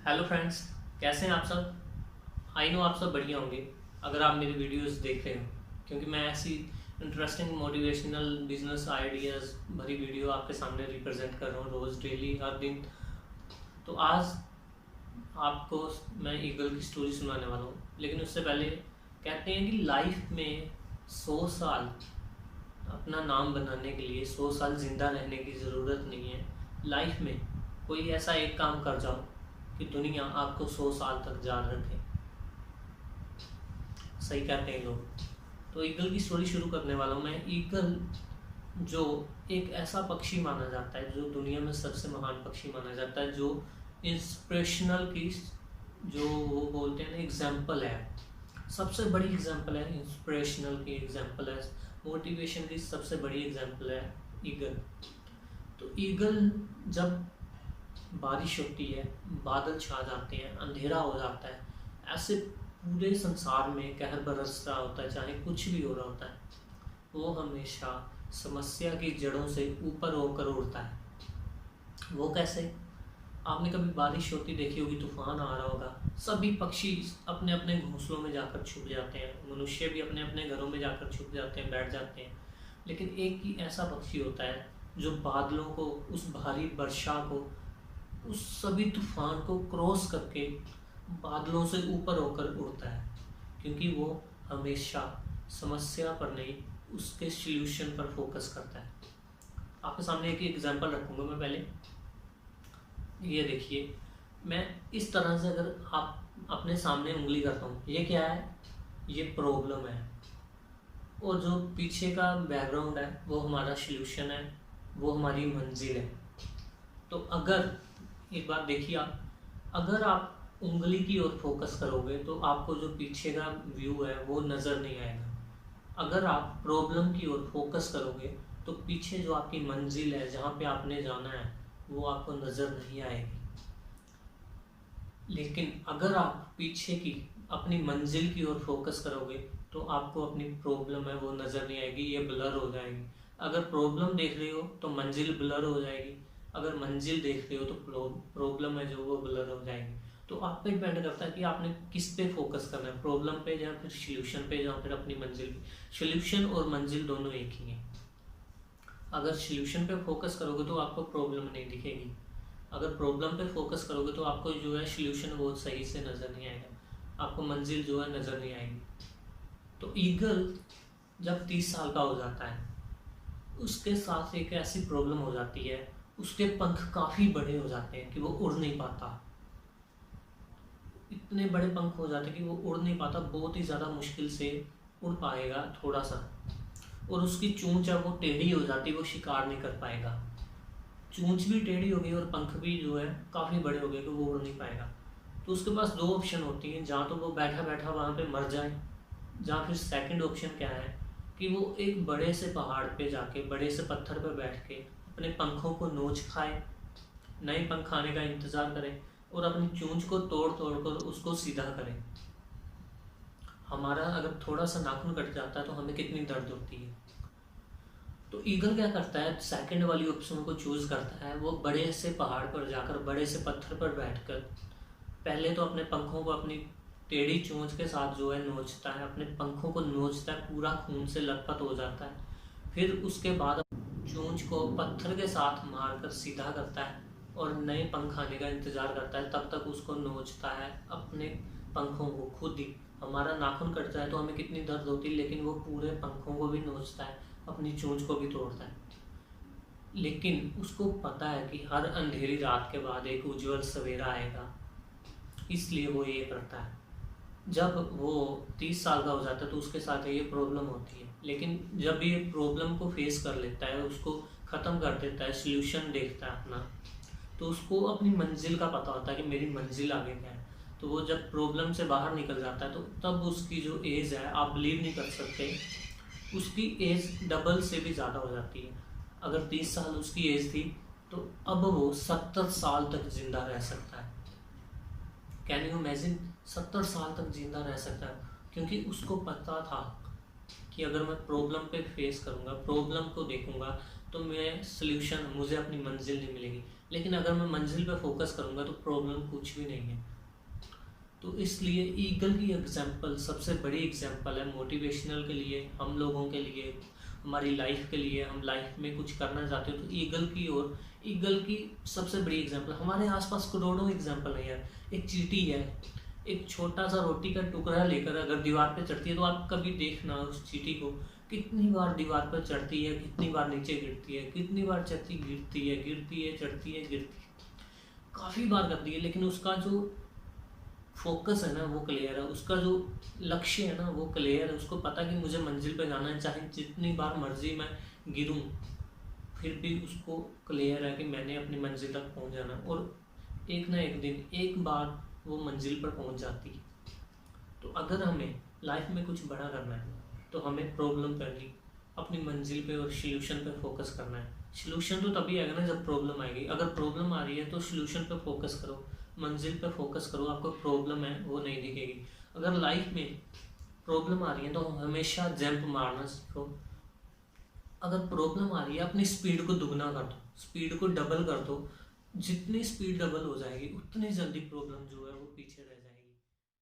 Hello friends, कैसे हैं आप सब। आई नो आप सब बढ़िया होंगे अगर आप मेरी वीडियोस देख रहे हो, क्योंकि मैं ऐसी इंटरेस्टिंग मोटिवेशनल बिजनेस आइडियाज़ भरी वीडियो आपके सामने रिप्रेजेंट कर रहा हूँ रोज़, डेली, हर दिन। तो आज आपको मैं ईगल की स्टोरी सुनाने वाला हूँ, लेकिन उससे पहले कहते हैं कि लाइफ में 100 साल अपना नाम बनाने के लिए 100 साल ज़िंदा रहने की ज़रूरत नहीं है। लाइफ में कोई ऐसा एक काम कर जाओ कि दुनिया आपको 100 साल तक याद रखे। सही कहते हैं लोग। तो ईगल की स्टोरी शुरू करने वाला हूँ मैं। ईगल जो एक ऐसा पक्षी माना जाता है, जो दुनिया में सबसे महान पक्षी माना जाता है, जो इंस्पिरेशनल की जो वो बोलते हैं ना एग्जाम्पल है, सबसे बड़ी एग्जाम्पल है। इंस्पिरेशनल की एग्जाम्पल है, मोटिवेशन की सबसे बड़ी एग्जाम्पल है ईगल। तो ईगल जब बारिश होती है, बादल छा जाते हैं, अंधेरा हो जाता है, ऐसे पूरे संसार में कहर बरस रहा होता है, चाहे कुछ भी हो रहा होता है, वो हमेशा समस्या की जड़ों से ऊपर होकर उड़ता है। वो कैसे? आपने कभी बारिश होती देखी होगी, तूफान आ रहा होगा, सभी पक्षी अपने अपने घोंसलों में जाकर छुप जाते हैं, मनुष्य भी अपने अपने घरों में जाकर छुप जाते हैं, बैठ जाते हैं। लेकिन एक ही ऐसा पक्षी होता है जो बादलों को, उस भारी वर्षा को, उस सभी तूफान को क्रॉस करके बादलों से ऊपर होकर उड़ता है, क्योंकि वो हमेशा समस्या पर नहीं, उसके सॉल्यूशन पर फोकस करता है। आपके सामने एक एग्जांपल रखूंगा मैं। पहले ये देखिए, मैं इस तरह से अगर आप अपने सामने उंगली करता हूँ, ये क्या है? ये प्रॉब्लम है, और जो पीछे का बैकग्राउंड है वो हमारा सॉल्यूशन है, वो हमारी मंजिल है। तो अगर एक बात देखिए, आप अगर आप उंगली की ओर फोकस करोगे तो आपको जो पीछे का व्यू है वो नज़र नहीं आएगा। अगर आप प्रॉब्लम की ओर फोकस करोगे तो पीछे जो आपकी मंजिल है, जहाँ पे आपने जाना है, वो आपको नज़र नहीं आएगी। लेकिन अगर आप पीछे की अपनी मंजिल की ओर फोकस करोगे तो आपको अपनी प्रॉब्लम है वो नज़र नहीं आएगी, ये ब्लर हो जाएगी। अगर प्रॉब्लम देख रहे हो तो मंजिल ब्लर हो जाएगी, अगर मंजिल देख रहे हो तो प्रॉब्लम है जो वो ब्लर हो जाएगी। तो आप पे डिपेंड करता है कि आपने किस पे फोकस करना है, प्रॉब्लम पे या फिर सॉल्यूशन पे, या फिर अपनी मंजिल पे। सॉल्यूशन और मंजिल दोनों एक ही हैं। अगर सॉल्यूशन पे फोकस करोगे तो आपको प्रॉब्लम नहीं दिखेगी, अगर प्रॉब्लम पे फोकस करोगे तो आपको जो है सॉल्यूशन बहुत सही से नज़र नहीं आएगा, आपको मंजिल जो है नज़र नहीं आएगी। तो ईगल जब 30 साल का हो जाता है, उसके साथ एक ऐसी प्रॉब्लम हो जाती है, उसके पंख काफ़ी बड़े हो जाते हैं कि वो उड़ नहीं पाता। इतने बड़े पंख हो जाते हैं कि वो उड़ नहीं पाता, बहुत ही ज़्यादा मुश्किल से उड़ पाएगा थोड़ा सा, और उसकी चोंच है वो टेढ़ी हो जाती है, वो शिकार नहीं कर पाएगा। चोंच भी टेढ़ी हो गई और पंख भी जो है काफ़ी बड़े हो गए कि वो उड़ नहीं पाएगा। तो उसके पास दो ऑप्शन होती हैं, जहाँ तो वो बैठा बैठा वहाँ पे मर जाए, जहाँ फिर सेकंड ऑप्शन क्या है कि वो एक बड़े से पहाड़ पे जाके, बड़े से पत्थर पर बैठ के अपने पंखों को नोच खाए, नए पंख आने का इंतज़ार करें, और अपनी चोंच को तोड़ तोड़ कर उसको सीधा करें। हमारा अगर थोड़ा सा नाखून कट जाता है तो हमें कितनी दर्द होती है। तो ईगल क्या करता है, सेकंड वाली ऑप्शन को चूज करता है। वो बड़े से पहाड़ पर जाकर, बड़े से पत्थर पर बैठकर पहले तो अपने पंखों को अपनी टेढ़ी चोंच के साथ जो है नोचता है, अपने पंखों को नोचता है, पूरा खून से लथपथ हो जाता है। फिर उसके बाद चोंच को पत्थर के साथ मारकर सीधा करता है और नए पंख आने का इंतजार करता है। तब तक उसको नोचता है अपने पंखों को खुद ही। हमारा नाखून कटता है तो हमें कितनी दर्द होती है, लेकिन वो पूरे पंखों को भी नोचता है, अपनी चोंच को भी तोड़ता है। लेकिन उसको पता है कि हर अंधेरी रात के बाद एक उज्जवल सवेरा आएगा, इसलिए वो ये करता है। जब वो 30 साल का हो जाता है तो उसके साथ ये प्रॉब्लम होती है, लेकिन जब ये प्रॉब्लम को फेस कर लेता है, उसको ख़त्म कर देता है, सल्यूशन देखता है अपना, तो उसको अपनी मंजिल का पता होता है कि मेरी मंजिल आगे क्या है। तो वो जब प्रॉब्लम से बाहर निकल जाता है तो तब उसकी जो एज है, आप बिलीव नहीं कर सकते, उसकी एज डबल से भी ज़्यादा हो जाती है। अगर 30 साल उसकी एज थी तो अब वो 70 साल तक जिंदा रह सकता है। Can you imagine? 70 साल तक जिंदा रह सकता है, क्योंकि उसको पता था कि अगर मैं प्रॉब्लम पे फेस करूँगा, प्रॉब्लम को देखूँगा, तो मैं सल्यूशन, मुझे अपनी मंजिल नहीं मिलेगी। लेकिन अगर मैं मंजिल पे फोकस करूँगा तो प्रॉब्लम कुछ भी नहीं है। तो इसलिए ईगल की एग्जाम्पल सबसे बड़ी एग्जाम्पल है मोटिवेशनल के लिए, हम लोगों के लिए, हमारी लाइफ के लिए। हम लाइफ में कुछ करना चाहते हो तो ईगल की, और ईगल की सबसे बड़ी एग्जाम्पल। हमारे आसपास करोड़ों एग्जाम्पल है यार। एक चींटी है, एक छोटा सा रोटी का टुकड़ा लेकर अगर दीवार पे चढ़ती है तो आप कभी देखना उस चींटी को कितनी बार दीवार पर चढ़ती है, कितनी बार नीचे गिरती है, कितनी बार चढ़ती गिरती है, गिरती है चढ़ती है गिरती है, काफ़ी बार करती है। लेकिन उसका जो फोकस है ना वो क्लियर है, उसका जो लक्ष्य है ना वो क्लियर है। उसको पता कि मुझे मंजिल पे जाना है, चाहे जितनी बार मर्जी मैं गिरूं फिर भी उसको क्लियर है कि मैंने अपनी मंजिल तक पहुंच जाना। और एक ना एक दिन एक बार वो मंजिल पर पहुंच जाती है। तो अगर हमें लाइफ में कुछ बड़ा करना है तो हमें प्रॉब्लम पर नहीं, अपनी मंजिल पे और सोल्यूशन पे फोकस करना है। सोल्यूशन तो तभी आएगा ना जब प्रॉब्लम आएगी। अगर प्रॉब्लम आ रही है तो सोल्यूशन पे फोकस करो, मंजिल पे फोकस करो, आपको प्रॉब्लम है वो नहीं दिखेगी। अगर लाइफ में प्रॉब्लम आ रही है तो हमेशा जंप मारना सीखो। अगर प्रॉब्लम आ रही है अपनी स्पीड को दुगना कर दो, स्पीड को डबल कर दो। जितनी स्पीड डबल हो जाएगी उतनी जल्दी प्रॉब्लम जो है वो पीछे रह जाएगी।